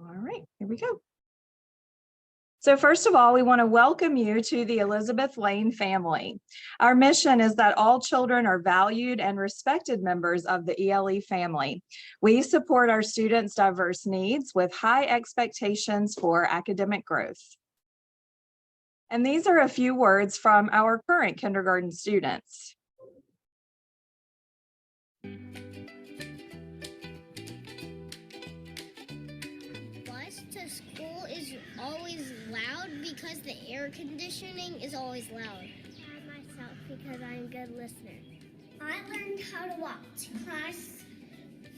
All right, here we go. So first of all, we want to welcome you to the Elizabeth Lane family. Our mission is that all children are valued and respected members of the ELE family. We support our students' diverse needs with high expectations for academic growth. And these are a few words from our current kindergarten students. School is always loud because the air conditioning is always loud. I myself because I'm a good listener. I learned how to walk to class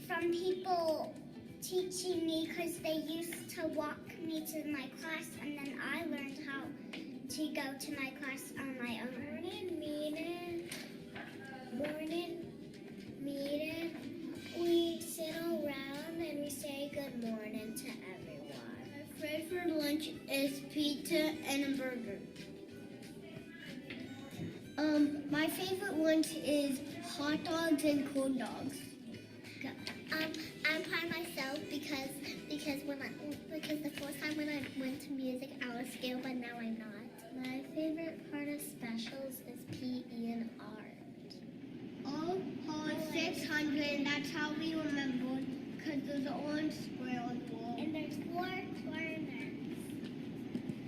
from people teaching me because they used to walk me to my class, and then I learned how to go to my class on my own. Morning meeting. We sit around and we say good morning to everyone. My favorite lunch is pizza and a burger. My favorite lunch is hot dogs and corn dogs. I'm proud of myself because the first time when I went to music I was scared, but now I'm not. My favorite part of specials is PE and art. Oh, 600, and that's how we remember, because there's an orange square on the wall. And there's 4 corners.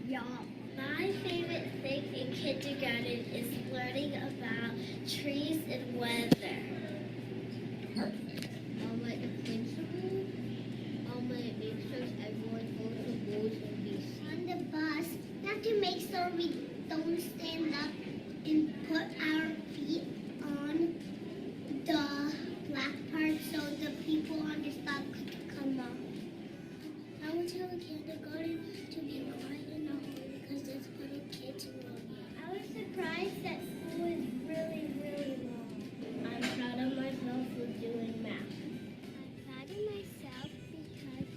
Yeah. My favorite thing in kindergarten is learning about trees and weather. I'll let the principal, I'll make sure everyone follows the rules and be safe. On the bus, we have to make sure we don't stand up and put our feet on the black part so the people on the stop come up. I would tell the kindergarten to be quiet in the hallway because there's little kids in there. I was surprised that school is really, really long. I'm proud of myself for doing math. I'm proud of myself because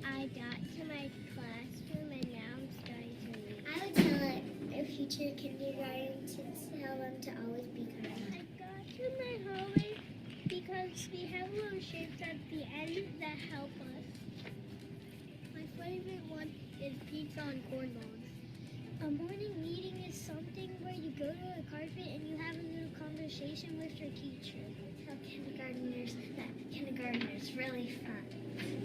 I got to my classroom and now I'm starting to read. I would tell a future kindergarten to tell them to always be kind. To my hallway because we have little shapes at the end that help us. My favorite one is pizza and corn dogs. A morning meeting is something where you go to a carpet and you have a little conversation with your teacher. Tell kindergartners that kindergarten is really fun.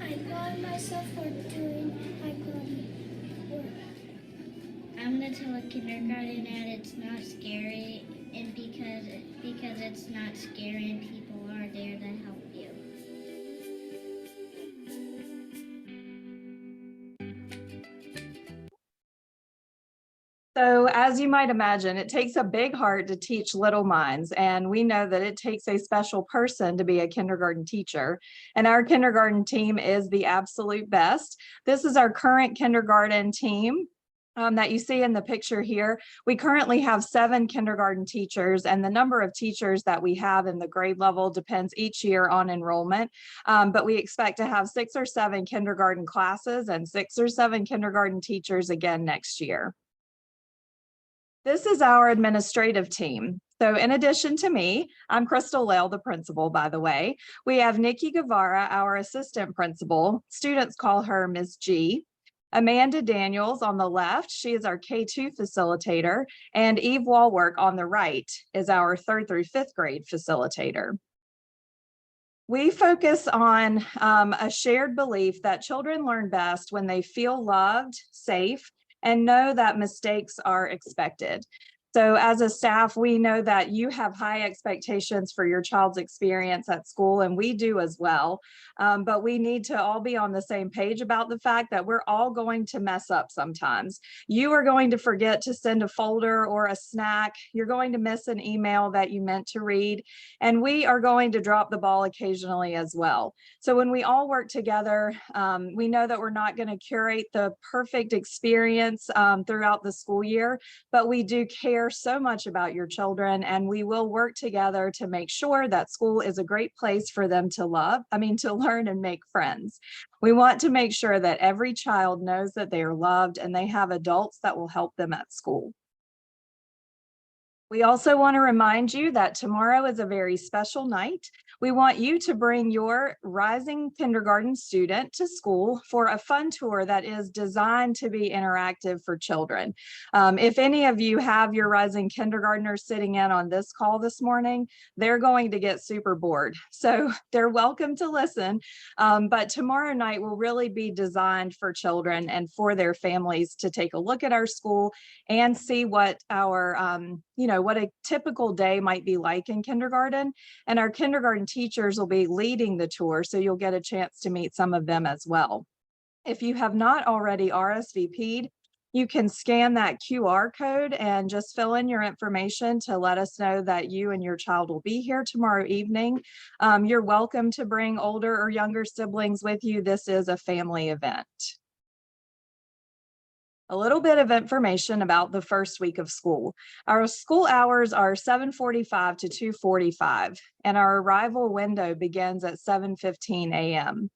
I'm proud of myself for doing my body work. I'm going to tell a kindergarten that it's not scary, and because it's not scary and people are there to help you. So as you might imagine, it takes a big heart to teach little minds, and we know that it takes a special person to be a kindergarten teacher, and our kindergarten team is the absolute best. This is our current kindergarten team. That you see in the picture here. We currently have 7 kindergarten teachers, and the number of teachers that we have in the grade level depends each year on enrollment. But we expect to have 6 or 7 kindergarten classes and 6 or 7 kindergarten teachers again next year. This is our administrative team. So in addition to me, I'm Crystal Lale, the principal, by the way. We have Nikki Guevara, our assistant principal. Students call her Ms. G. Amanda Daniels on the left, she is our K-2 facilitator, and Eve Walwork on the right is our 3rd through 5th grade facilitator. We focus on a shared belief that children learn best when they feel loved, safe, and know that mistakes are expected. So as a staff, we know that you have high expectations for your child's experience at school, and we do as well. But we need to all be on the same page about the fact that we're all going to mess up sometimes. You are going to forget to send a folder or a snack. You're going to miss an email that you meant to read, and we are going to drop the ball occasionally as well. So when we all work together, we know that we're not going to curate the perfect experience throughout the school year, but we do care so much about your children, and we will work together to make sure that school is a great place for them to learn and make friends. We want to make sure that every child knows that they are loved and they have adults that will help them at school. We also want to remind you that tomorrow is a very special night. We want you to bring your rising kindergarten student to school for a fun tour that is designed to be interactive for children. If any of you have your rising kindergartners sitting in on this call this morning, they're going to get super bored. So they're welcome to listen, but tomorrow night will really be designed for children and for their families to take a look at our school and see what our, what a typical day might be like in kindergarten. And our kindergarten teachers will be leading the tour, so you'll get a chance to meet some of them as well. If you have not already RSVP'd, you can scan that QR code and just fill in your information to let us know that you and your child will be here tomorrow evening. You're welcome to bring older or younger siblings with you. This is a family event. A little bit of information about the first week of school. Our school hours are 7:45 to 2:45, and our arrival window begins at 7:15 a.m.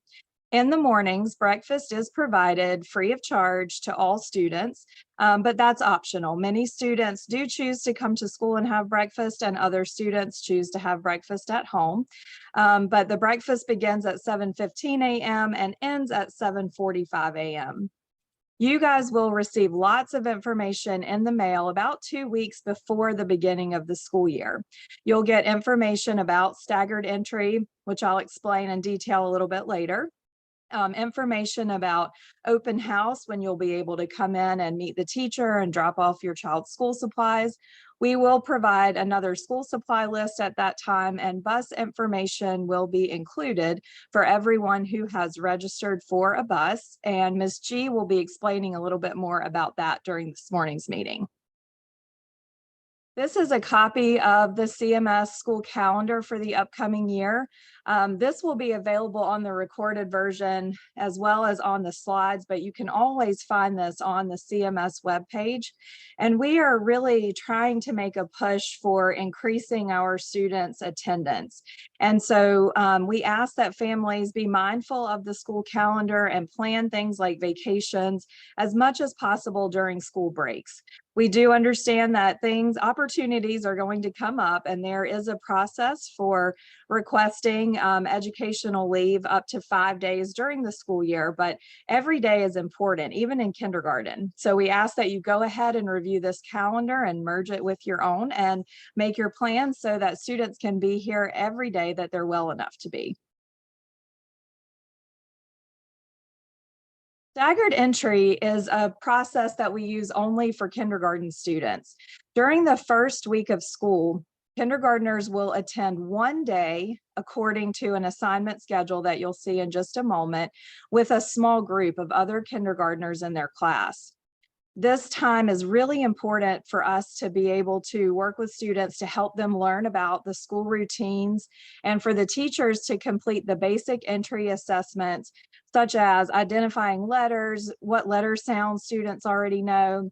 In the mornings, breakfast is provided free of charge to all students, but that's optional. Many students do choose to come to school and have breakfast, and other students choose to have breakfast at home. But the breakfast begins at 7:15 a.m. and ends at 7:45 a.m. You guys will receive lots of information in the mail about 2 weeks before the beginning of the school year. You'll get information about staggered entry, which I'll explain in detail a little bit later. Information about open house, when you'll be able to come in and meet the teacher and drop off your child's school supplies. We will provide another school supply list at that time, and bus information will be included for everyone who has registered for a bus. And Ms. G will be explaining a little bit more about that during this morning's meeting. This is a copy of the CMS school calendar for the upcoming year. This will be available on the recorded version as well as on the slides, but you can always find this on the CMS webpage. And we are really trying to make a push for increasing our students' attendance. And so we ask that families be mindful of the school calendar and plan things like vacations as much as possible during school breaks. We do understand that opportunities are going to come up, and there is a process for requesting educational leave up to 5 days during the school year, but every day is important, even in kindergarten. So we ask that you go ahead and review this calendar and merge it with your own and make your plans so that students can be here every day that they're well enough to be. Staggered entry is a process that we use only for kindergarten students. During the first week of school, kindergartners will attend one day according to an assignment schedule that you'll see in just a moment with a small group of other kindergartners in their class. This time is really important for us to be able to work with students to help them learn about the school routines, and for the teachers to complete the basic entry assessments, such as identifying letters, what letter sounds students already know,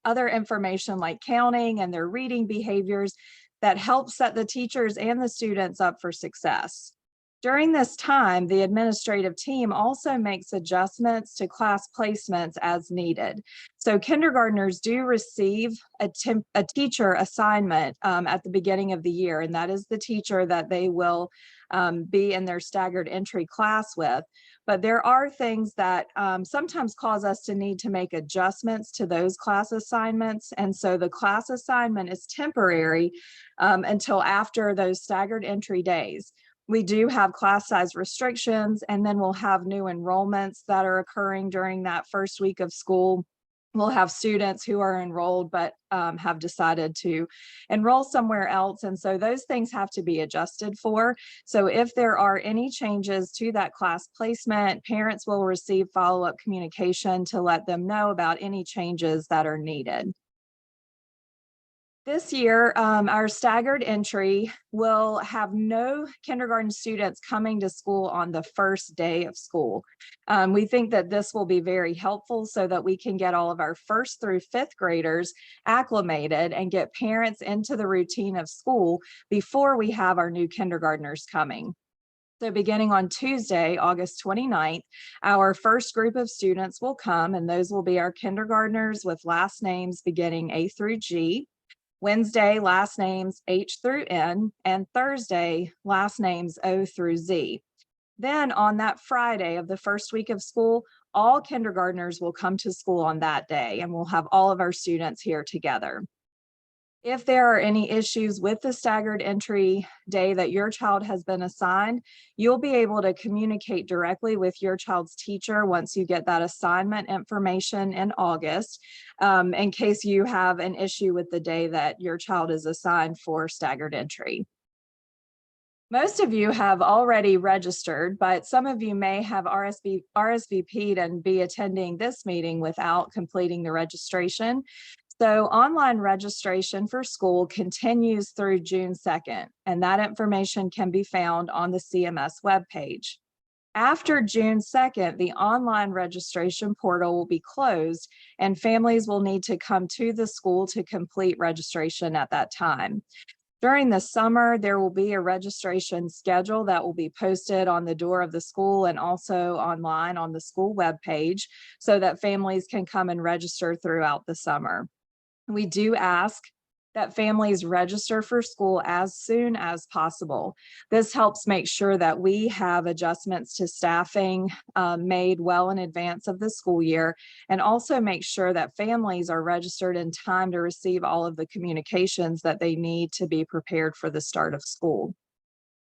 other information like counting and their reading behaviors that help set the teachers and the students up for success. During this time, the administrative team also makes adjustments to class placements as needed. So kindergartners do receive a teacher assignment at the beginning of the year, and that is the teacher that they will be in their staggered entry class with. But there are things that sometimes cause us to need to make adjustments to those class assignments. And so the class assignment is temporary until after those staggered entry days. We do have class size restrictions, and then we'll have new enrollments that are occurring during that first week of school. We'll have students who are enrolled but have decided to enroll somewhere else. And so those things have to be adjusted for. So if there are any changes to that class placement, parents will receive follow-up communication to let them know about any changes that are needed. This year, our staggered entry will have no kindergarten students coming to school on the first day of school. We think that this will be very helpful so that we can get all of our first through fifth graders acclimated and get parents into the routine of school before we have our new kindergartners coming. So beginning on Tuesday, August 29th, our first group of students will come, and those will be our kindergartners with last names beginning A through G. Wednesday, last names H through N, and Thursday, last names O through Z. Then on that Friday of the first week of school, all kindergartners will come to school on that day, and we'll have all of our students here together. If there are any issues with the staggered entry day that your child has been assigned, you'll be able to communicate directly with your child's teacher once you get that assignment information in August, in case you have an issue with the day that your child is assigned for staggered entry. Most of you have already registered, but some of you may have RSVP'd and be attending this meeting without completing the registration. So online registration for school continues through June 2nd, and that information can be found on the CMS webpage. After June 2nd, the online registration portal will be closed and families will need to come to the school to complete registration at that time. During the summer, there will be a registration schedule that will be posted on the door of the school and also online on the school webpage so that families can come and register throughout the summer. We do ask that families register for school as soon as possible. This helps make sure that we have adjustments to staffing made well in advance of the school year, and also make sure that families are registered in time to receive all of the communications that they need to be prepared for the start of school.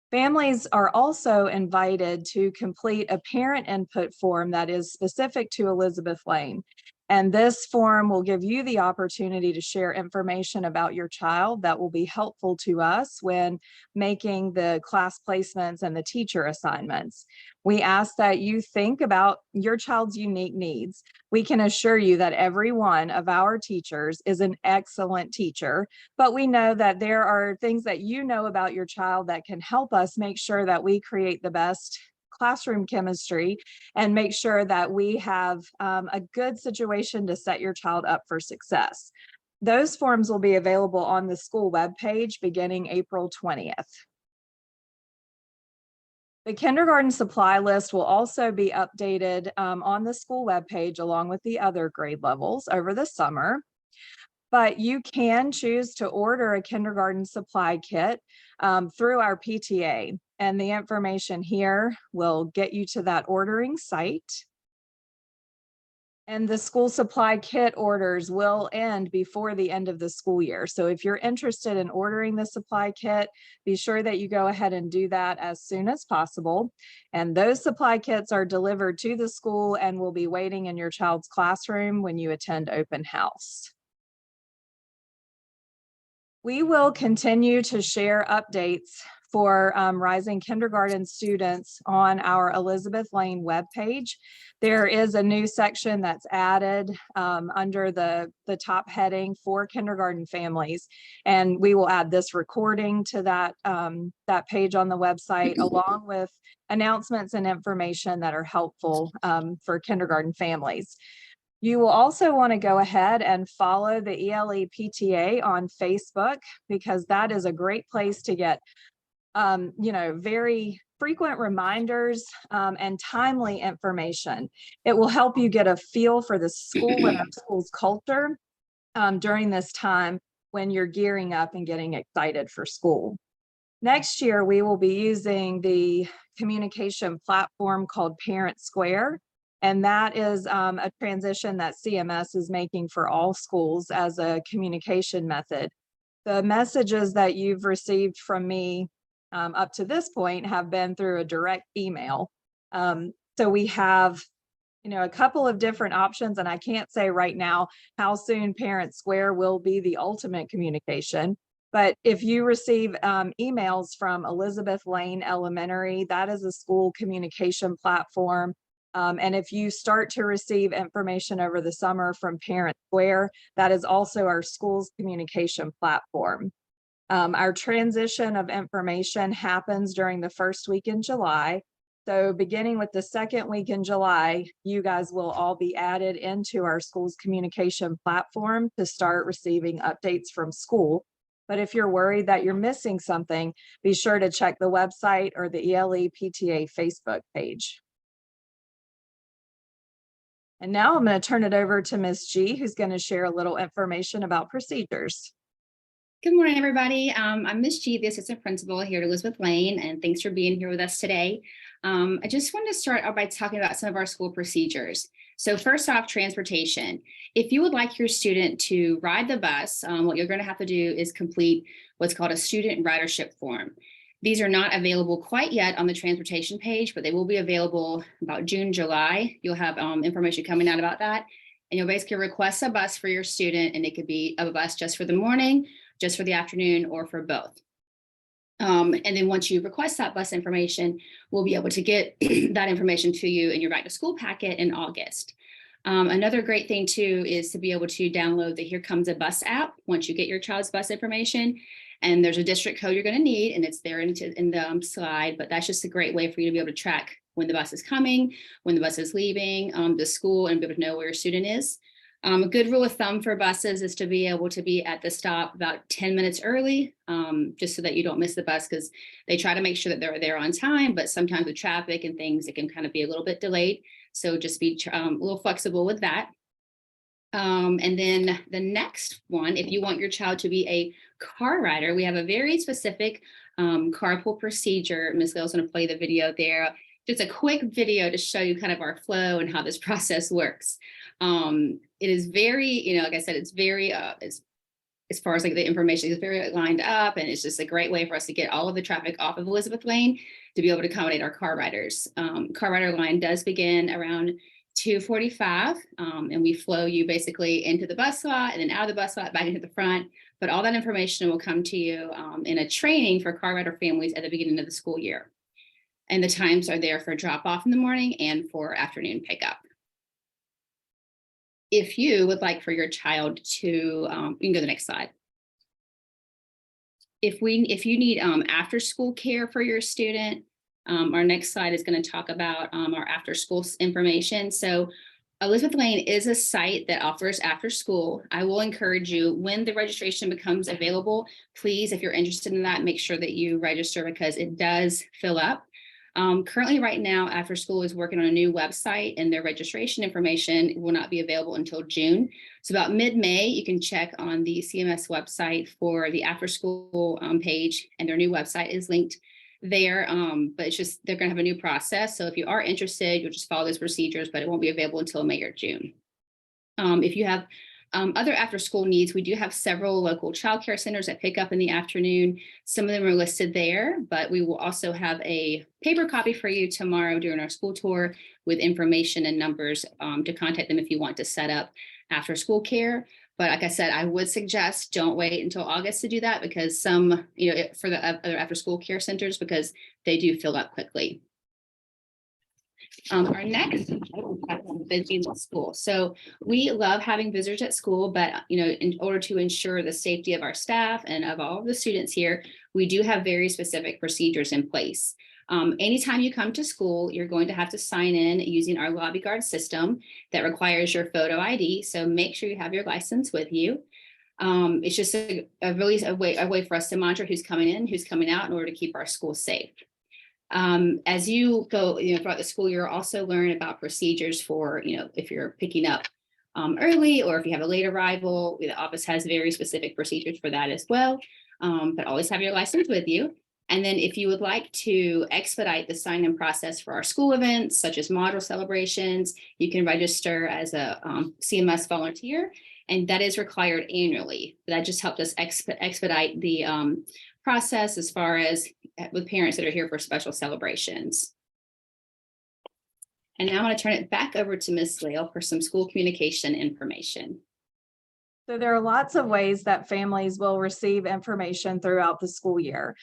Families are also invited to complete a parent input form that is specific to Elizabeth Lane. And this form will give you the opportunity to share information about your child that will be helpful to us when making the class placements and the teacher assignments. We ask that you think about your child's unique needs. We can assure you that every one of our teachers is an excellent teacher, but we know that there are things that you know about your child that can help us make sure that we create the best classroom chemistry and make sure that we have a good situation to set your child up for success. Those forms will be available on the school webpage beginning April 20th. The kindergarten supply list will also be updated on the school webpage along with the other grade levels over the summer. But you can choose to order a kindergarten supply kit through our PTA, and the information here will get you to that ordering site. And the school supply kit orders will end before the end of the school year. So if you're interested in ordering the supply kit, be sure that you go ahead and do that as soon as possible. And those supply kits are delivered to the school and will be waiting in your child's classroom when you attend open house. We will continue to share updates for rising kindergarten students on our Elizabeth Lane webpage. There is a new section that's added under the top heading for kindergarten families, and we will add this recording to that page on the website along with announcements and information that are helpful for kindergarten families. You will also want to go ahead and follow the ELE PTA on Facebook, because that is a great place to get, very frequent reminders and timely information. It will help you get a feel for the school and our school's culture during this time when you're gearing up and getting excited for school. Next year, we will be using the communication platform called Parent Square. And that is a transition that CMS is making for all schools as a communication method. The messages that you've received from me up to this point have been through a direct email. So we have, a couple of different options, and I can't say right now how soon Parent Square will be the ultimate communication. But if you receive emails from Elizabeth Lane Elementary, that is a school communication platform. And if you start to receive information over the summer from Parent Square, that is also our school's communication platform. Our transition of information happens during the first week in July. So beginning with the second week in July, you guys will all be added into our school's communication platform to start receiving updates from school. But if you're worried that you're missing something, be sure to check the website or the ELE PTA Facebook page. And now I'm going to turn it over to Ms. G, who's going to share a little information about procedures. Good morning, everybody. I'm Ms. G, the assistant principal here at Elizabeth Lane, and thanks for being here with us today. I just wanted to start out by talking about some of our school procedures. So first off, transportation. If you would like your student to ride the bus, what you're going to have to do is complete what's called a student ridership form. These are not available quite yet on the transportation page, but they will be available about June, July. You'll have information coming out about that. And you'll basically request a bus for your student, and it could be a bus just for the morning, just for the afternoon, or for both. And then once you request that bus information, we'll be able to get that information to you in your back to school packet in August. Another great thing too is to be able to download the Here Comes a Bus app once you get your child's bus information. And there's a district code you're going to need, and it's there in the slide, but that's just a great way for you to be able to track when the bus is coming, when the bus is leaving the school, and be able to know where your student is. A good rule of thumb for buses is to be able to be at the stop about 10 minutes early, just so that you don't miss the bus, because they try to make sure that they're there on time, but sometimes with traffic and things, it can kind of be a little bit delayed. So just be a little flexible with that. And then the next one, if you want your child to be a car rider, we have a very specific carpool procedure. Ms. Leo's going to play the video there. Just a quick video to show you kind of our flow and how this process works. It is very, like I said, it's very, as far as like the information is very lined up, and it's just a great way for us to get all of the traffic off of Elizabeth Lane to be able to accommodate our car riders. Car rider line does begin around 2:45, and we flow you basically into the bus lot and then out of the bus lot back into the front. But all that information will come to you in a training for car rider families at the beginning of the school year. And the times are there for drop off in the morning and for afternoon pickup. If you would like for your child to, you can go to the next slide. If you need after school care for your student, our next slide is going to talk about our after school information. So Elizabeth Lane is a site that offers after school. I will encourage you, when the registration becomes available, please, if you're interested in that, make sure that you register, because it does fill up. Currently right now, after school is working on a new website, and their registration information will not be available until June. So about mid-May, you can check on the CMS website for the after school page, and their new website is linked there. But it's just, they're going to have a new process. So if you are interested, you'll just follow those procedures, but it won't be available until May or June. If you have other after school needs, we do have several local childcare centers that pick up in the afternoon. Some of them are listed there, but we will also have a paper copy for you tomorrow during our school tour with information and numbers to contact them if you want to set up after school care. But like I said, I would suggest don't wait until August to do that, because some, for the other after school care centers, because they do fill up quickly. Our next visiting at school. So we love having visitors at school, but in order to ensure the safety of our staff and of all of the students here, we do have very specific procedures in place. Anytime you come to school, you're going to have to sign in using our lobby guard system that requires your photo ID. So make sure you have your license with you. It's just a way for us to monitor who's coming in, who's coming out, in order to keep our school safe. As you go, throughout the school, you'll also learn about procedures for, if you're picking up early, or if you have a late arrival. The office has very specific procedures for that as well. But always have your license with you. And then if you would like to expedite the sign-in process for our school events, such as module celebrations, you can register as a CMS volunteer, and that is required annually. That just helped us expedite the process as far as with parents that are here for special celebrations. And now I'm going to turn it back over to Ms. Lale for some school communication information. So there are lots of ways that families will receive information throughout the school year.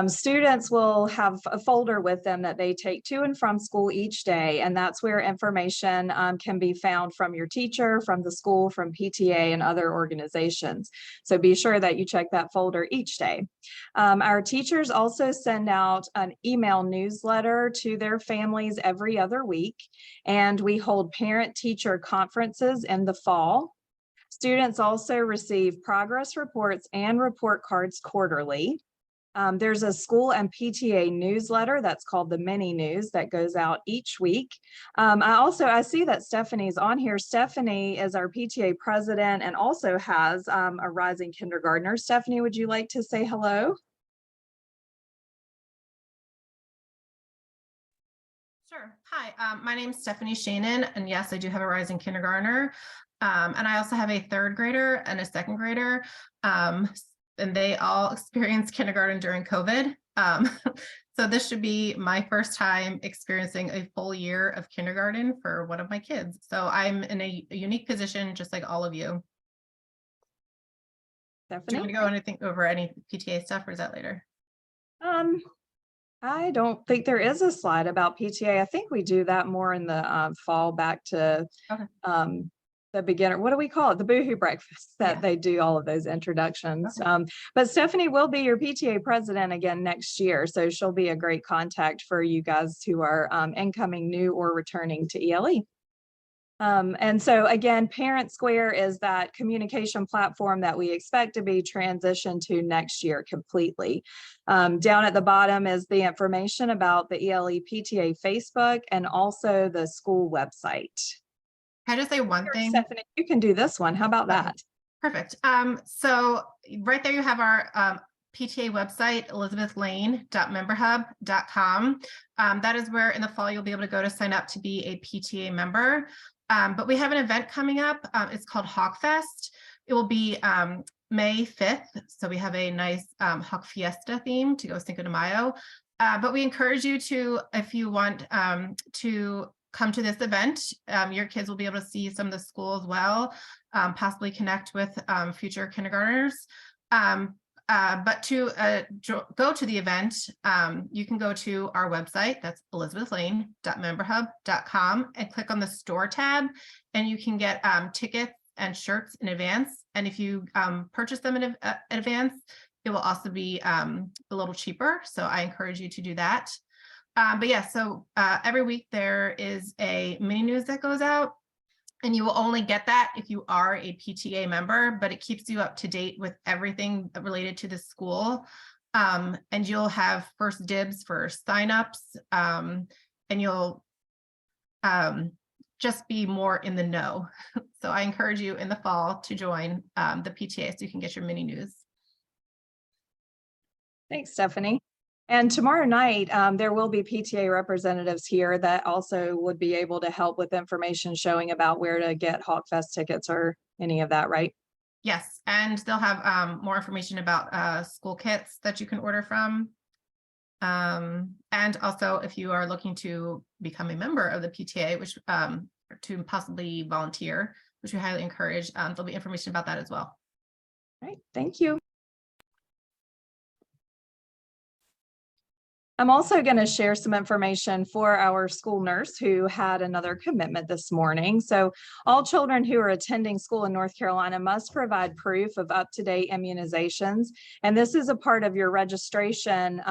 Students will have a folder with them that they take to and from school each day, and that's where information can be found from your teacher, from the school, from PTA, and other organizations. So be sure that you check that folder each day. Our teachers also send out an email newsletter to their families every other week, and we hold parent-teacher conferences in the fall. Students also receive progress reports and report cards quarterly. There's a school and PTA newsletter that's called the Mini News that goes out each week. I see that Stephanie's on here. Stephanie is our PTA president and also has a rising kindergartner. Stephanie, would you like to say hello? Sure. Hi, my name is Stephanie Shannon, and yes, I do have a rising kindergartner. And I also have a third grader and a second grader. And they all experienced kindergarten during COVID. So this should be my first time experiencing a full year of kindergarten for one of my kids. So I'm in a unique position, just like all of you. Stephanie? Do you want me to go anything over any PTA stuff, or is that later? I don't think there is a slide about PTA. I think we do that more in the fall, back to the beginner, what do we call it? The Boohoo Breakfast, that they do all of those introductions. But Stephanie will be your PTA president again next year. So she'll be a great contact for you guys who are incoming new or returning to ELE. And so again, Parent Square is that communication platform that we expect to be transitioned to next year completely. Down at the bottom is the information about the ELE PTA Facebook and also the school website. Can I just say one thing? Stephanie, you can do this one. How about that? Perfect. So right there you have our PTA website, elizabethlane.memberhub.com. That is where in the fall you'll be able to go to sign up to be a PTA member. But we have an event coming up. It's called Hawk Fest. It will be May 5th. So we have a nice Hawk Fiesta theme to go Cinco de Mayo. But we encourage you to, if you want to come to this event, your kids will be able to see some of the school as well, possibly connect with future kindergartners. But to go to the event, you can go to our website, that's elizabethlane.memberhub.com, and click on the store tab, and you can get tickets and shirts in advance. And if you purchase them in advance, it will also be a little cheaper. So I encourage you to do that. But yeah, so every week there is a mini news that goes out. And you will only get that if you are a PTA member, but it keeps you up to date with everything related to the school. And you'll have first dibs for signups, and you'll just be more in the know. So I encourage you in the fall to join the PTA so you can get your mini news. Thanks, Stephanie. And tomorrow night, there will be PTA representatives here that also would be able to help with information showing about where to get Hawk Fest tickets or any of that, right? Yes, and they'll have more information about school kits that you can order from. And also if you are looking to become a member of the PTA, which to possibly volunteer, which we highly encourage, there'll be information about that as well. All right, thank you. I'm also going to share some information for our school nurse who had another commitment this morning. So all children who are attending school in North Carolina must provide proof of up-to-date immunizations. And this is a part of your registration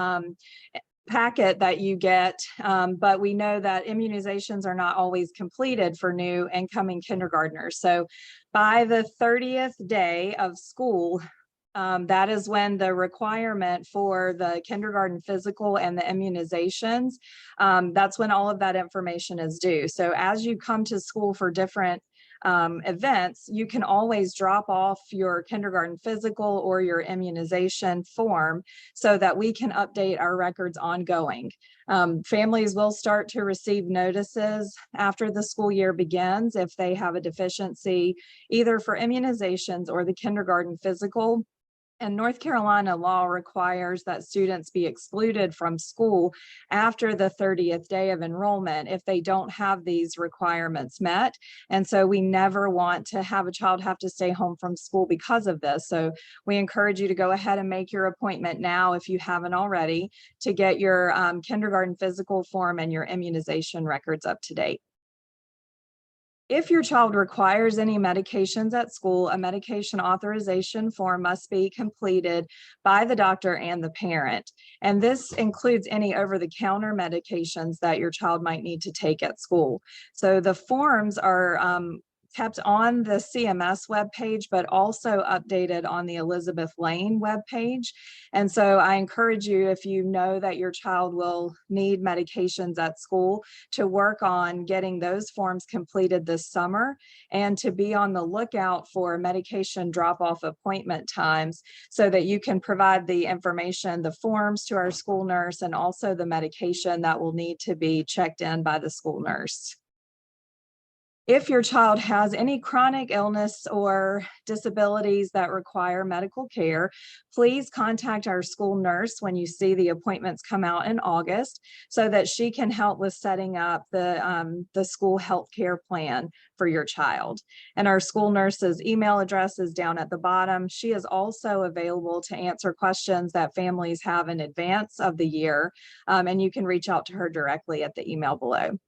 packet that you get, but we know that immunizations are not always completed for new incoming kindergartners. So by the 30th day of school, that is when the requirement for the kindergarten physical and the immunizations, that's when all of that information is due. So as you come to school for different events, you can always drop off your kindergarten physical or your immunization form so that we can update our records ongoing. Families will start to receive notices after the school year begins if they have a deficiency either for immunizations or the kindergarten physical. And North Carolina law requires that students be excluded from school after the 30th day of enrollment if they don't have these requirements met. And so we never want to have a child have to stay home from school because of this. So we encourage you to go ahead and make your appointment now if you haven't already to get your kindergarten physical form and your immunization records up to date. If your child requires any medications at school, a medication authorization form must be completed by the doctor and the parent. And this includes any over-the-counter medications that your child might need to take at school. So the forms are kept on the CMS webpage, but also updated on the Elizabeth Lane webpage. And so I encourage you, if you know that your child will need medications at school, to work on getting those forms completed this summer and to be on the lookout for medication drop-off appointment times so that you can provide the information, the forms to our school nurse, and also the medication that will need to be checked in by the school nurse. If your child has any chronic illness or disabilities that require medical care, please contact our school nurse when you see the appointments come out in August so that she can help with setting up the school health care plan for your child. And our school nurse's email address is down at the bottom. She is also available to answer questions that families have in advance of the year, and you can reach out to her directly at the email below.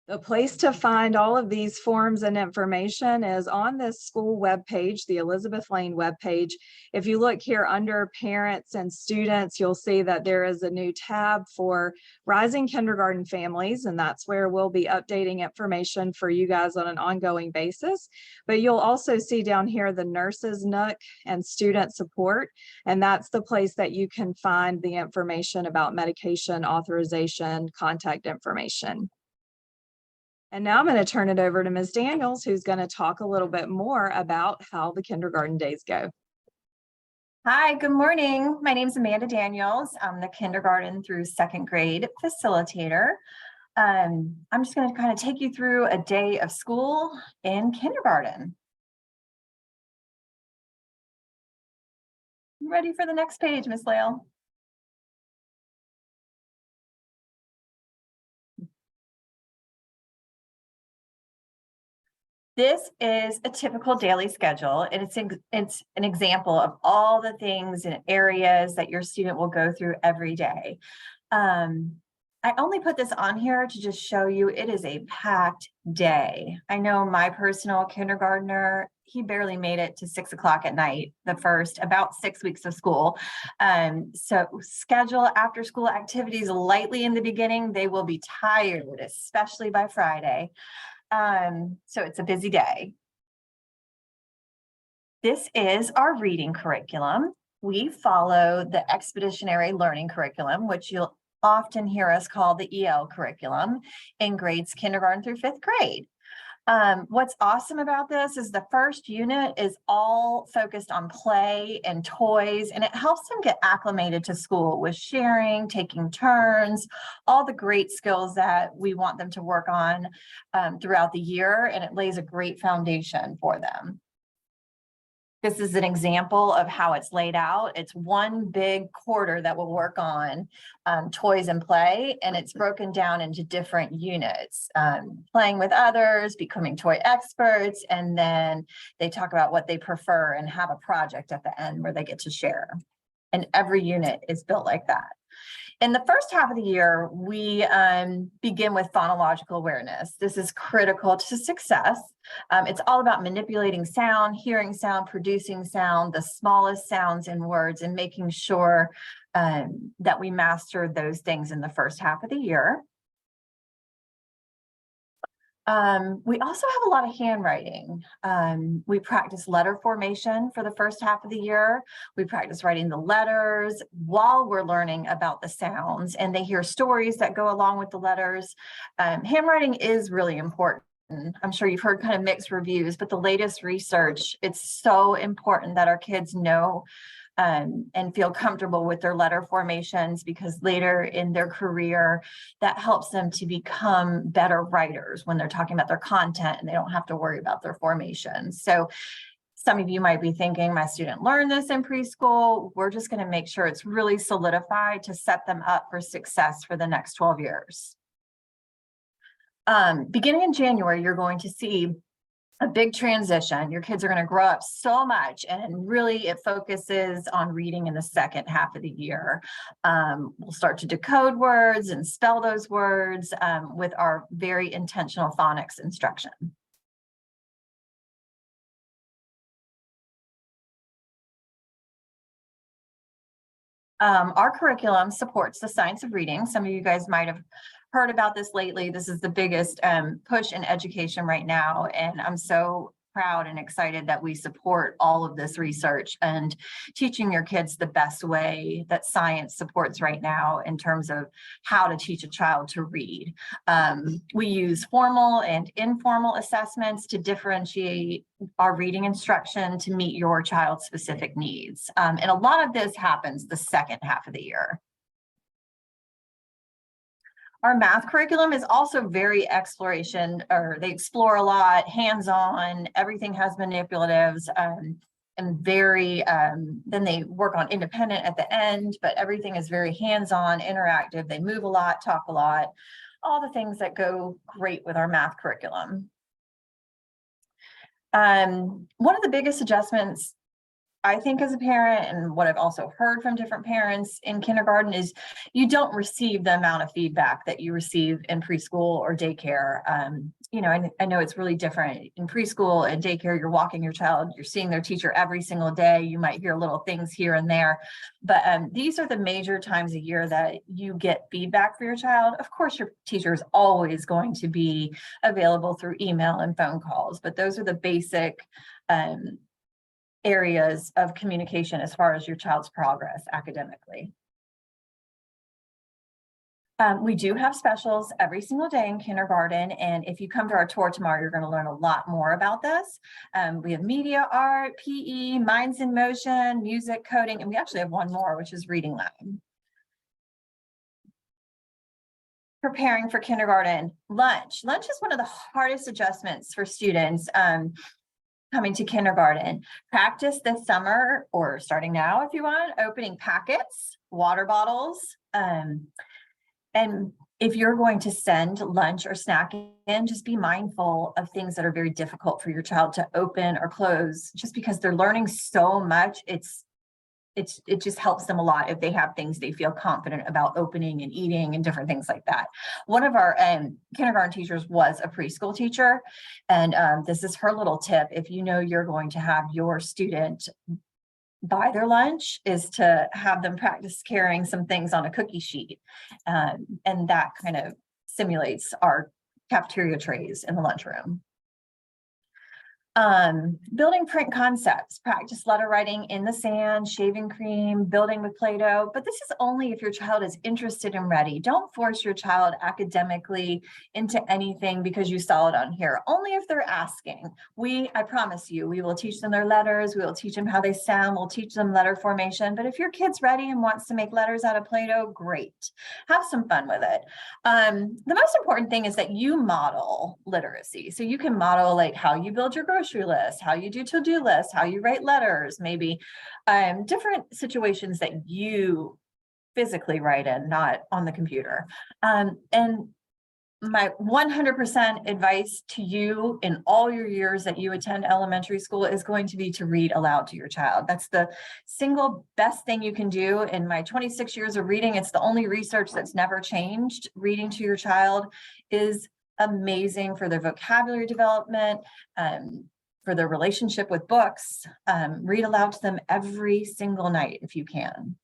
The place to find all of these forms and information is on this school webpage, the Elizabeth Lane webpage. If you look here under parents and students, you'll see that there is a new tab for rising kindergarten families, and that's where we'll be updating information for you guys on an ongoing basis. But you'll also see down here the nurses nook and student support, and that's the place that you can find the information about medication authorization, contact information. And now I'm going to turn it over to Ms. Daniels, who's going to talk a little bit more about how the kindergarten days go. Hi, good morning. My name is Amanda Daniels. I'm the kindergarten through second grade facilitator. I'm just going to kind of take you through a day of school in kindergarten. You ready for the next page, Miss Lael? This is a typical daily schedule, and it's an example of all the things and areas that your student will go through every day. I only put this on here to just show you it is a packed day. I know my personal kindergartner, he barely made it to 6 o'clock at night, the first about 6 weeks of school. So schedule after school activities lightly in the beginning. They will be tired, especially by Friday. So it's a busy day. This is our reading curriculum. We follow the expeditionary learning curriculum, which you'll often hear us call the ELE curriculum in grades kindergarten through 5th grade. What's awesome about this is the first unit is all focused on play and toys, and it helps them get acclimated to school with sharing, taking turns, all the great skills that we want them to work on throughout the year, and it lays a great foundation for them. This is an example of how it's laid out. It's one big quarter that will work on toys and play, and it's broken down into different units, playing with others, becoming toy experts, and then they talk about what they prefer and have a project at the end where they get to share. And every unit is built like that. In the first half of the year, we begin with phonological awareness. This is critical to success. It's all about manipulating sound, hearing sound, producing sound, the smallest sounds in words, and making sure that we master those things in the first half of the year. We also have a lot of handwriting. We practice letter formation for the first half of the year. We practice writing the letters while we're learning about the sounds, and they hear stories that go along with the letters. Handwriting is really important. I'm sure you've heard kind of mixed reviews, but the latest research, it's so important that our kids know and feel comfortable with their letter formations, because later in their career, that helps them to become better writers when they're talking about their content and they don't have to worry about their formations. So some of you might be thinking, my student learned this in preschool. We're just going to make sure it's really solidified to set them up for success for the next 12 years. Beginning in January, you're going to see a big transition. Your kids are going to grow up so much, and really it focuses on reading in the second half of the year. We'll start to decode words and spell those words with our very intentional phonics instruction. Our curriculum supports the science of reading. Some of you guys might have heard about this lately. This is the biggest push in education right now. And I'm so proud and excited that we support all of this research and teaching your kids the best way that science supports right now in terms of how to teach a child to read. We use formal and informal assessments to differentiate our reading instruction to meet your child's specific needs. And a lot of this happens the second half of the year. Our math curriculum is also very exploration, or they explore a lot, hands-on, everything has manipulatives, and very, then they work on independent at the end, but everything is very hands-on, interactive. They move a lot, talk a lot, all the things that go great with our math curriculum. One of the biggest adjustments I think as a parent, and what I've also heard from different parents in kindergarten, is you don't receive the amount of feedback that you receive in preschool or daycare. You know, I know it's really different in preschool and daycare. You're walking your child, you're seeing their teacher every single day. You might hear little things here and there, but these are the major times a year that you get feedback for your child. Of course, your teacher is always going to be available through email and phone calls, but those are the basic areas of communication as far as your child's progress academically. We do have specials every single day in kindergarten, and if you come to our tour tomorrow, you're going to learn a lot more about this. We have media, art, PE, minds in motion, music, coding, and we actually have one more, which is reading lab. Preparing for kindergarten. Lunch is one of the hardest adjustments for students coming to kindergarten. Practice this summer, or starting now if you want, opening packets, water bottles. And if you're going to send lunch or snack in, just be mindful of things that are very difficult for your child to open or close, just because they're learning so much. It just helps them a lot if they have things they feel confident about opening and eating and different things like that. One of our kindergarten teachers was a preschool teacher, and this is her little tip. If you know you're going to have your student buy their lunch, is to have them practice carrying some things on a cookie sheet, and that kind of simulates our cafeteria trays in the lunchroom. Building print concepts, practice letter writing in the sand, shaving cream, building with Play-Doh, but this is only if your child is interested and ready. Don't force your child academically into anything because you saw it on here, only if they're asking. I promise you, we will teach them their letters, we will teach them how they sound, we'll teach them letter formation, but if your kid's ready and wants to make letters out of Play-Doh, great. Have some fun with it. The most important thing is that you model literacy. So you can model like how you build your grocery list, how you do to-do lists, how you write letters, maybe different situations that you physically write in, not on the computer. And my 100% advice to you in all your years that you attend elementary school is going to be to read aloud to your child. That's the single best thing you can do. In my 26 years of reading, it's the only research that's never changed. Reading to your child is amazing for their vocabulary development, for their relationship with books. Read aloud to them every single night if you can.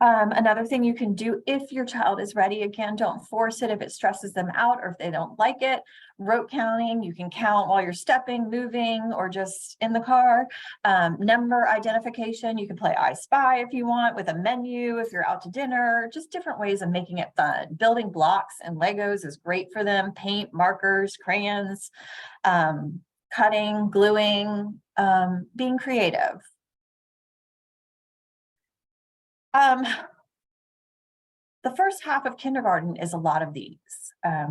Another thing you can do if your child is ready, again, don't force it if it stresses them out or if they don't like it. Rote counting, you can count while you're stepping, moving, or just in the car. Number identification, you can play I Spy if you want, with a menu if you're out to dinner, just different ways of making it fun. Building blocks and Legos is great for them. Paint, markers, crayons, cutting, gluing, being creative. The first half of kindergarten is a lot of these.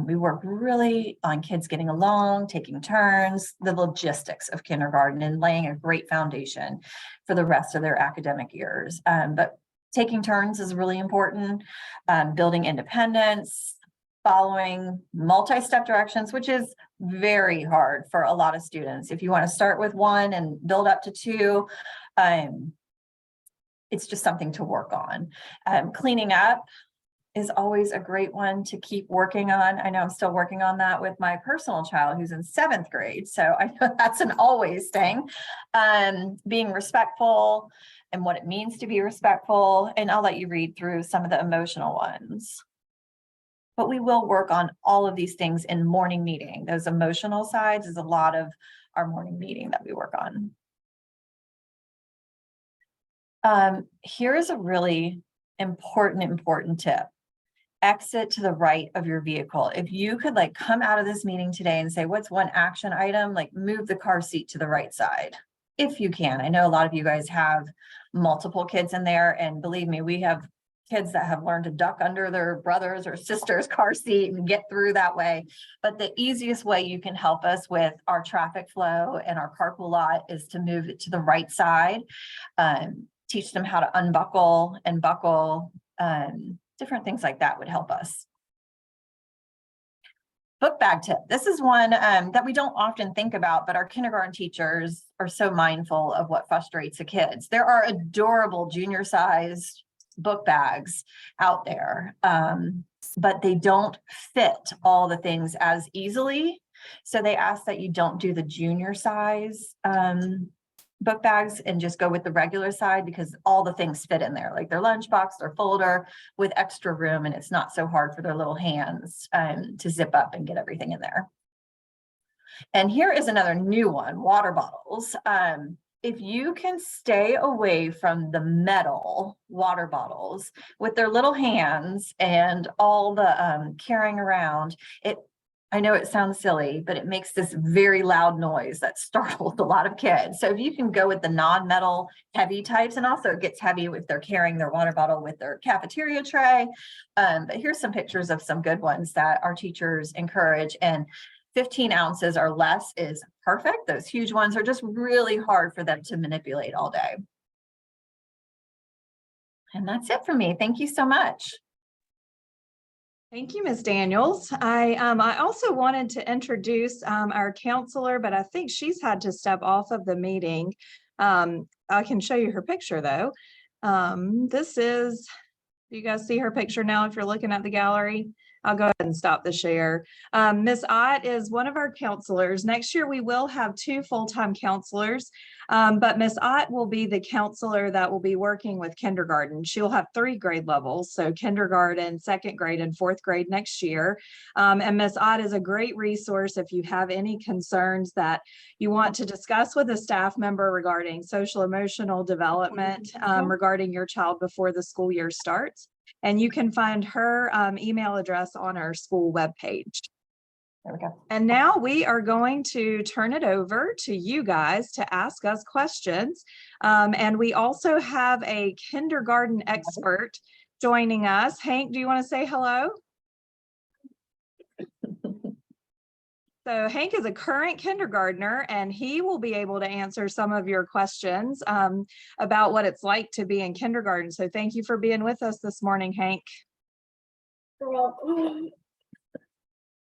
We work really on kids getting along, taking turns, the logistics of kindergarten, and laying a great foundation for the rest of their academic years. But taking turns is really important. Building independence, following multi-step directions, which is very hard for a lot of students. If you want to start with one and build up to two, it's just something to work on. Cleaning up is always a great one to keep working on. I know I'm still working on that with my personal child who's in 7th grade. So I know that's an always thing. Being respectful and what it means to be respectful. And I'll let you read through some of the emotional ones. But we will work on all of these things in morning meeting. Those emotional sides is a lot of our morning meeting that we work on. Here is a really important tip. Exit to the right of your vehicle. If you could like come out of this meeting today and say, what's one action item? Like move the car seat to the right side. If you can. I know a lot of you guys have multiple kids in there, and believe me, we have kids that have learned to duck under their brothers or sisters' car seat and get through that way. But the easiest way you can help us with our traffic flow and our carpool lot is to move it to the right side. Teach them how to unbuckle and buckle. Different things like that would help us. Book bag tip. This is one that we don't often think about, but our kindergarten teachers are so mindful of what frustrates the kids. There are adorable junior sized book bags out there, but they don't fit all the things as easily. So they ask that you don't do the junior size book bags and just go with the regular side, because all the things fit in there, like their lunchbox, their folder with extra room, and it's not so hard for their little hands to zip up and get everything in there. And here is another new one, water bottles. If you can stay away from the metal water bottles with their little hands and all the carrying around, I know it sounds silly, but it makes this very loud noise that startles a lot of kids. So if you can go with the non-metal heavy types, and also it gets heavy if they're carrying their water bottle with their cafeteria tray. But here's some pictures of some good ones that our teachers encourage, and 15 ounces or less is perfect. Those huge ones are just really hard for them to manipulate all day. And that's it for me. Thank you so much. Thank you, Ms. Daniels. I also wanted to introduce our counselor, but I think she's had to step off of the meeting. I can show you her picture though. This is, do you guys see her picture now if you're looking at the gallery? I'll go ahead and stop the share. Ms. Ott is one of our counselors. Next year, we will have 2 full-time counselors, but Ms. Ott will be the counselor that will be working with kindergarten. She'll have 3 grade levels, so kindergarten, 2nd grade, and 4th grade next year. And Ms. Ott is a great resource if you have any concerns that you want to discuss with a staff member regarding social emotional development regarding your child before the school year starts. And you can find her email address on our school webpage. There we go. And now we are going to turn it over to you guys to ask us questions. And we also have a kindergarten expert joining us. Hank, do you want to say hello? So Hank is a current kindergartner, and he will be able to answer some of your questions about what it's like to be in kindergarten. So thank you for being with us this morning, Hank. You're welcome.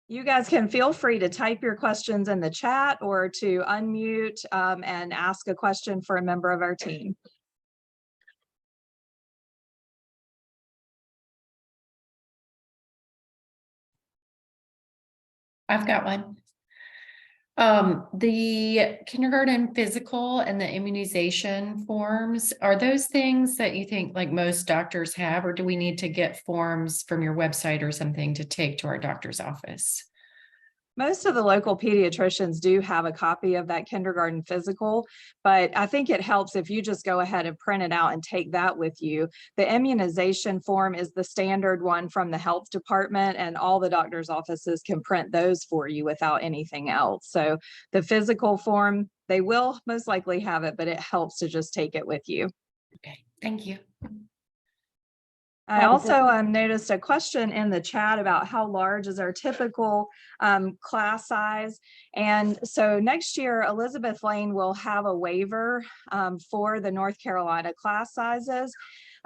You guys can feel free to type your questions in the chat or to unmute and ask a question for a member of our team. I've got one. The kindergarten physical and the immunization forms, are those things that you think like most doctors have, or do we need to get forms from your website or something to take to our doctor's office? Most of the local pediatricians do have a copy of that kindergarten physical, but I think it helps if you just go ahead and print it out and take that with you. The immunization form is the standard one from the health department, and all the doctor's offices can print those for you without anything else. So the physical form, they will most likely have it, but it helps to just take it with you. Okay, thank you. I also noticed a question in the chat about how large is our typical class size. And so next year, Elizabeth Lane will have a waiver for the North Carolina class sizes.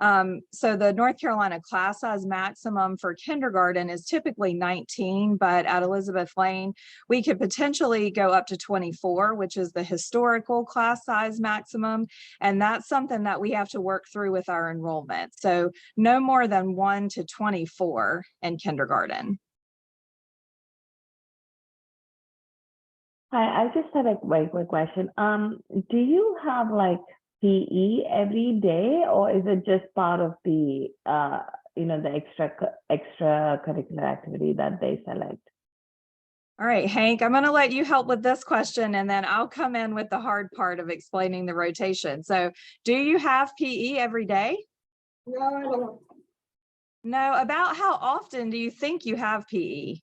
So the North Carolina class size maximum for kindergarten is typically 19, but at Elizabeth Lane, we could potentially go up to 24, which is the historical class size maximum. And that's something that we have to work through with our enrollment. So no more than 1 to 24 in kindergarten. Hi, I just had a very quick question. Do you have like PE every day, or is it just part of the the extracurricular activity that they select? All right, Hank, I'm going to let you help with this question, and then I'll come in with the hard part of explaining the rotation. So, do you have PE every day? No, I don't. No. About how often do you think you have PE?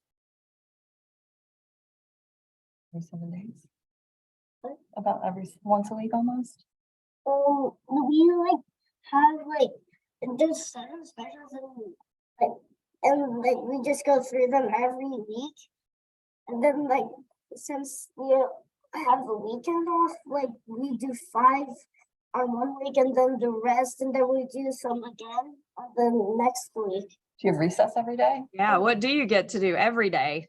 Every 7 days. About once a week almost. We like have like there's 7 specials and we just go through them every week. And then like since we have the weekend off, like we do 5 on one week and then the rest, and then we do some again on the next week. Do you have recess every day? Yeah, what do you get to do every day?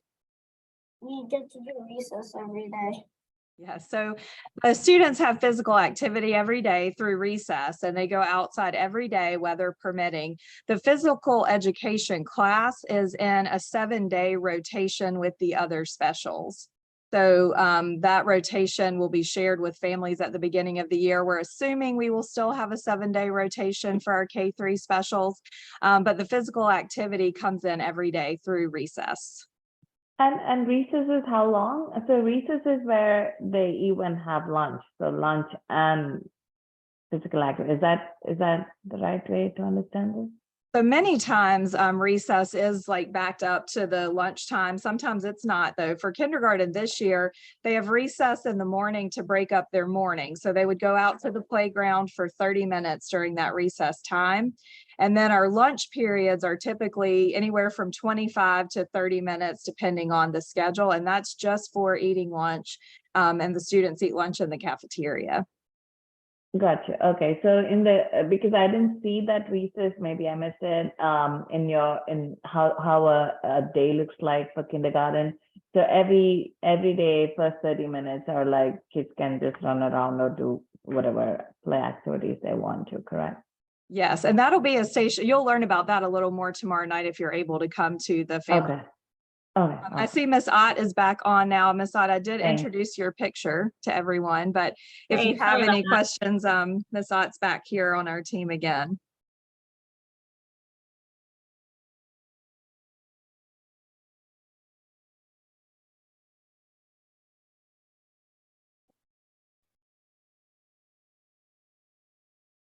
We get to do recess every day. Yeah, so the students have physical activity every day through recess, and they go outside every day, weather permitting. The physical education class is in a 7-day rotation with the other specials. So that rotation will be shared with families at the beginning of the year. We're assuming we will still have a 7-day rotation for our K-3 specials, but the physical activity comes in every day through recess. And recess is how long? So recess is where they even have lunch. So lunch and physical activity. Is that the right way to understand this? So many times recess is like backed up to the lunchtime. Sometimes it's not though. For kindergarten this year, they have recess in the morning to break up their morning. So they would go out to the playground for 30 minutes during that recess time. And then our lunch periods are typically anywhere from 25 to 30 minutes, depending on the schedule. And that's just for eating lunch. And the students eat lunch in the cafeteria. Gotcha. Okay. So because I didn't see that recess, maybe I missed it in how a day looks like for kindergarten. So every day, first 30 minutes, or like kids can just run around or do whatever play activities they want to, correct? Yes, and that'll be a station. You'll learn about that a little more tomorrow night if you're able to come to the family. Okay. Okay. I see Miss Ott is back on now. Miss Ott, I did Thanks. introduce your picture to everyone, but if you Thanks. have Sorry any about questions, Miss Ott's back here on our team again.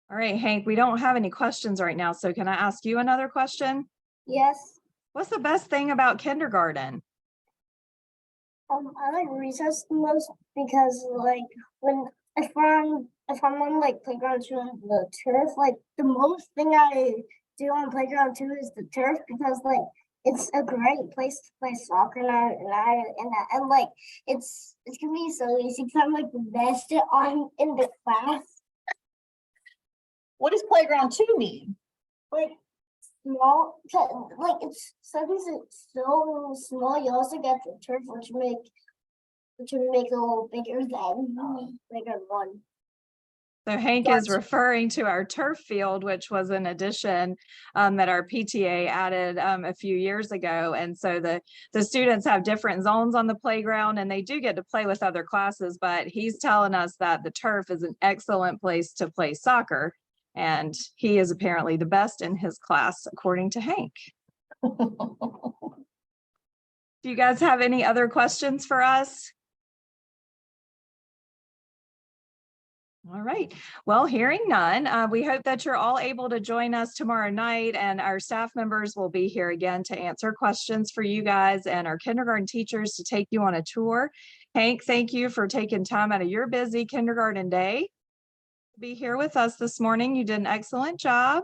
All right, Hank, we don't have any questions right now, so can I ask you another question? Yes. What's the best thing about kindergarten? I like recess the most because like if I'm on like playground 2 on the turf, like the most thing I do on playground 2 is the turf, because like it's a great place to play soccer, and like it's gonna be so easy because I'm like the best in the class. What does playground 2 mean? Like small, like it's sometimes it's so small. You also get the turf, which make it a little bigger than playground 1. So Hank is referring to our turf field, which was an addition that our PTA added a few years ago. And so the students have different zones on the playground, and they do get to play with other classes, but he's telling us that the turf is an excellent place to play soccer. And he is apparently the best in his class, according to Hank. Do you guys have any other questions for us? All right. Well, hearing none, we hope that you're all able to join us tomorrow night, and our staff members will be here again to answer questions for you guys, and our kindergarten teachers to take you on a tour. Hank, thank you for taking time out of your busy kindergarten day to be here with us this morning. You did an excellent job.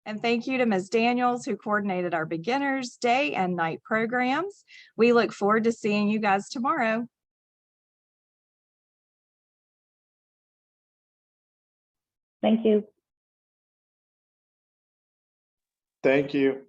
And thank you to Ms. Daniels, who coordinated our beginners day and night programs. We look forward to seeing you guys tomorrow. Thank you. Thank you.